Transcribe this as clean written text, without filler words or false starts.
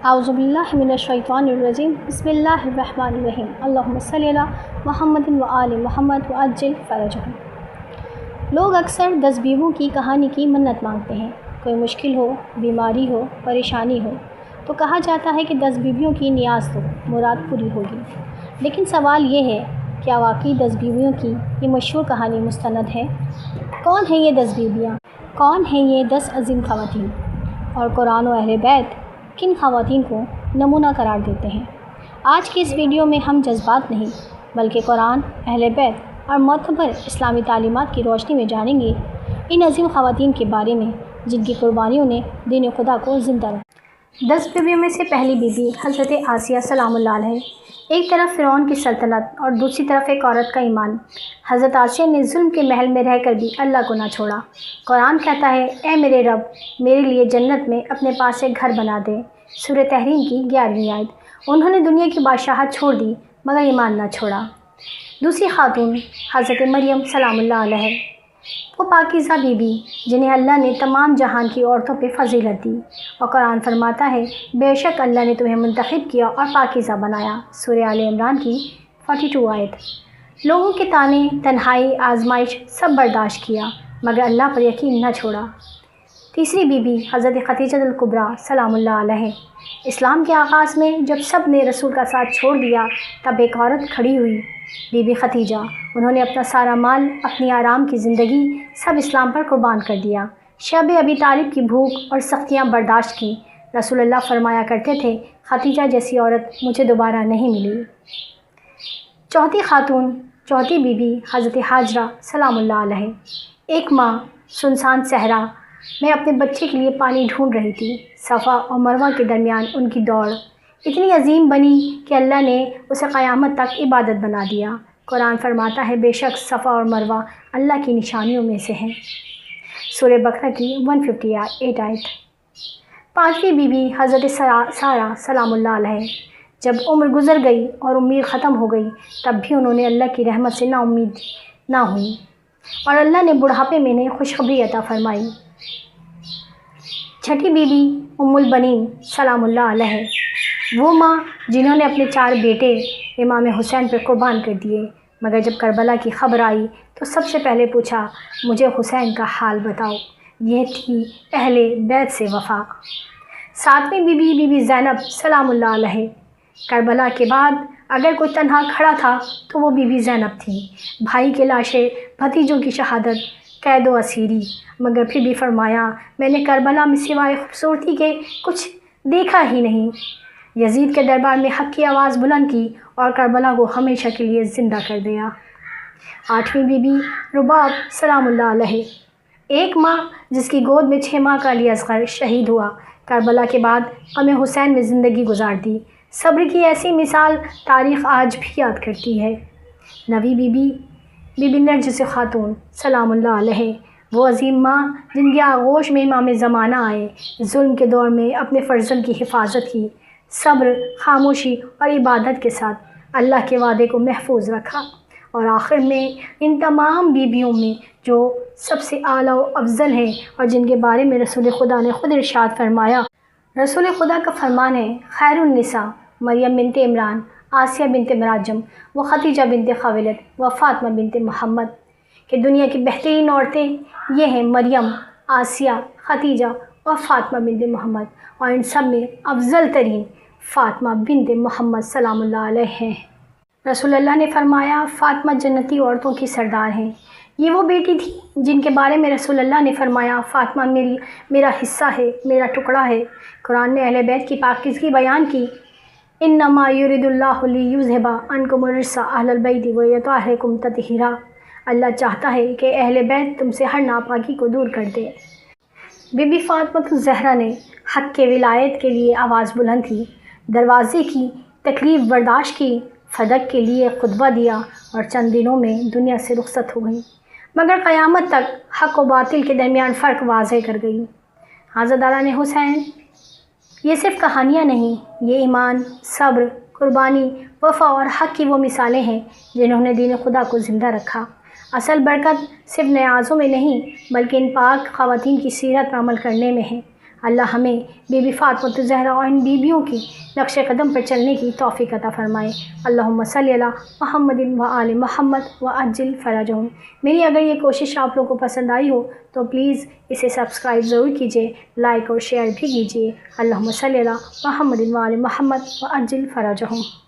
اعوذ باللہ من الشیطان الرجیم بسم اللہ الرحمن الرحیم اللہم صلی علی محمد و آل محمد وعجل فرجہم۔ لوگ اکثر 10 بیووں کی کہانی کی منت مانگتے ہیں۔ کوئی مشکل ہو، بیماری ہو، پریشانی ہو تو کہا جاتا ہے کہ 10 بیویوں کی نیاز دو، مراد پوری ہوگی۔ لیکن سوال یہ ہے، کیا واقعی 10 بیویوں کی یہ مشہور کہانی مستند ہے؟ کون ہیں یہ 10 بیویاں؟ کون ہیں یہ 10 عظیم خواتین؟ اور قرآن و اہل بیت کن خواتین کو نمونہ قرار دیتے ہیں؟ آج کی اس ویڈیو میں ہم جذبات نہیں بلکہ قرآن، اہل بیت اور معتبر اسلامی تعلیمات کی روشنی میں جانیں گے ان عظیم خواتین کے بارے میں جن کی قربانیوں نے دین خدا کو زندہ رکھا۔ 10 بیویوں میں سے پہلی بیوی حضرت آسیہ سلام اللہ علیہ۔ ایک طرف فرعون کی سلطنت اور دوسری طرف ایک عورت کا ایمان۔ حضرت آسیہ نے ظلم کے محل میں رہ کر بھی اللہ کو نہ چھوڑا۔ قرآن کہتا ہے، اے میرے رب، میرے لیے جنت میں اپنے پاس ایک گھر بنا دے۔ سورہ تحریم کی 11ویں آیت۔ انہوں نے دنیا کی بادشاہت چھوڑ دی مگر ایمان نہ چھوڑا۔ دوسری خاتون حضرت مریم سلام اللہ علیہ، وہ پاکیزہ بی بی جنہیں اللہ نے تمام جہان کی عورتوں پہ فضیلت دی، اور قرآن فرماتا ہے، بے شک اللہ نے تمہیں منتخب کیا اور پاکیزہ بنایا۔ سورہ آل عمران کی 42 آیت۔ لوگوں کے طعنے، تنہائی، آزمائش سب برداشت کیا مگر اللہ پر یقین نہ چھوڑا۔ تیسری بی بی حضرت خدیجہ الکبریٰ سلام اللہ علیہ۔ اسلام کے آغاز میں جب سب نے رسول کا ساتھ چھوڑ دیا تب ایک عورت کھڑی ہوئی، بی بی خدیجہ۔ انہوں نے اپنا سارا مال، اپنی آرام کی زندگی سب اسلام پر قربان کر دیا۔ شب ابی طالب کی بھوک اور سختیاں برداشت کی۔ رسول اللہ فرمایا کرتے تھے، خدیجہ جیسی عورت مجھے دوبارہ نہیں ملی۔ چوتھی بی بی حضرت حاجرہ سلام اللہ علیہ۔ ایک ماں سنسان صحرا میں اپنے بچے کے لیے پانی ڈھونڈ رہی تھی۔ صفا اور مروہ کے درمیان ان کی دوڑ اتنی عظیم بنی کہ اللہ نے اسے قیامت تک عبادت بنا دیا۔ قرآن فرماتا ہے، بے شک صفا اور مروہ اللہ کی نشانیوں میں سے ہیں۔ سورہ بقرہ کی 158 آیت۔ پانچویں بی بی حضرت سارہ سلام اللہ علیہ۔ جب عمر گزر گئی اور امید ختم ہو گئی تب بھی انہوں نے اللہ کی رحمت سے نا امید نہ ہوئی اور اللہ نے بڑھاپے میں انہیں خوشخبری عطا فرمائی۔ چھٹی بی بی ام البنین سلام اللہ علیہ، وہ ماں جنہوں نے اپنے 4 بیٹے امام حسین پر قربان کر دیے، مگر جب کربلا کی خبر آئی تو سب سے پہلے پوچھا، مجھے حسین کا حال بتاؤ۔ یہ تھی اہل بیت سے وفا۔ ساتویں بی بی زینب سلام اللہ علیہ۔ کربلا کے بعد اگر کوئی تنہا کھڑا تھا تو وہ بی بی زینب تھی۔ بھائی کے لاشیں، بھتیجوں کی شہادت، قید و اسیری، مگر پھر بھی فرمایا، میں نے کربلا میں سوائے خوبصورتی کے کچھ دیکھا ہی نہیں۔ یزید کے دربار میں حق کی آواز بلند کی اور کربلا کو ہمیشہ کے لیے زندہ کر دیا۔ 8ویں بی بی رباب سلام اللہ علیہ۔ ایک ماں جس کی گود میں 6 ماہ کا علی اصغر شہید ہوا، کربلا کے بعد غم حسین میں زندگی گزار دی۔ صبر کی ایسی مثال تاریخ آج بھی یاد کرتی ہے۔ 9ویں بی بی نرجس خاتون سلام اللہ علیہ، وہ عظیم ماں جن کی آغوش میں امام زمانہ آئے، ظلم کے دور میں اپنے فرزند کی حفاظت کی، صبر، خاموشی اور عبادت کے ساتھ اللہ کے وعدے کو محفوظ رکھا، اور آخر میں ان تمام بیویوں میں جو سب سے اعلیٰ و افضل ہیں اور جن کے بارے میں رسول خدا نے خود ارشاد فرمایا، رسول خدا کا فرمان ہے، خیر النساء مریم بنت عمران، آسیہ بنت مراجم، و خدیجہ بنت خویلد و فاطمہ بنت محمد، کہ دنیا کی بہترین عورتیں یہ ہیں، مریم، آسیہ، خدیجہ اور فاطمہ بنت محمد، اور ان سب میں افضل ترین فاطمہ بنت محمد سلام اللہ علیہ ہیں۔ رسول اللہ نے فرمایا، فاطمہ جنتی عورتوں کی سردار ہیں۔ یہ وہ بیٹی تھی جن کے بارے میں رسول اللہ نے فرمایا، فاطمہ میرا حصہ ہے، میرا ٹکڑا ہے۔ قرآن نے اہل بیت کی پاکیزگی بیان کی، انما یرید اللہ لیذھب عنکم الرجس اہل البیت ویطہرکم تطہیرا۔ اللہ چاہتا ہے کہ اہل بیت تم سے ہر ناپاکی کو دور کر دے۔ بی بی فاطمہ الزہرا نے حق کے ولایت کے لیے آواز بلند کی، دروازے کی تکلیف برداشت کی، فدق کے لیے خطبہ دیا اور چند دنوں میں دنیا سے رخصت ہو گئی، مگر قیامت تک حق و باطل کے درمیان فرق واضح کر گئی۔ حضرت علی حسین یہ صرف کہانیاں نہیں، یہ ایمان، صبر، قربانی، وفا اور حق کی وہ مثالیں ہیں جنہوں نے دین خدا کو زندہ رکھا۔ اصل برکت صرف نیازوں میں نہیں بلکہ ان پاک خواتین کی سیرت پر عمل کرنے میں ہے۔ اللہ ہمیں بی بی فاطمۃ الزہرا اور ان بیویوں کی نقش قدم پر چلنے کی توفیق عطا فرمائے۔ اللہم صلی علی محمد و آل محمد و عجل فرجہم۔ میری اگر یہ کوشش آپ لوگوں کو پسند آئی ہو تو پلیز اسے سبسکرائب ضرور کیجیے، لائک اور شیئر بھی کیجیے۔ اللہم صلی علی محمد و آل محمد و عجل فرجہم۔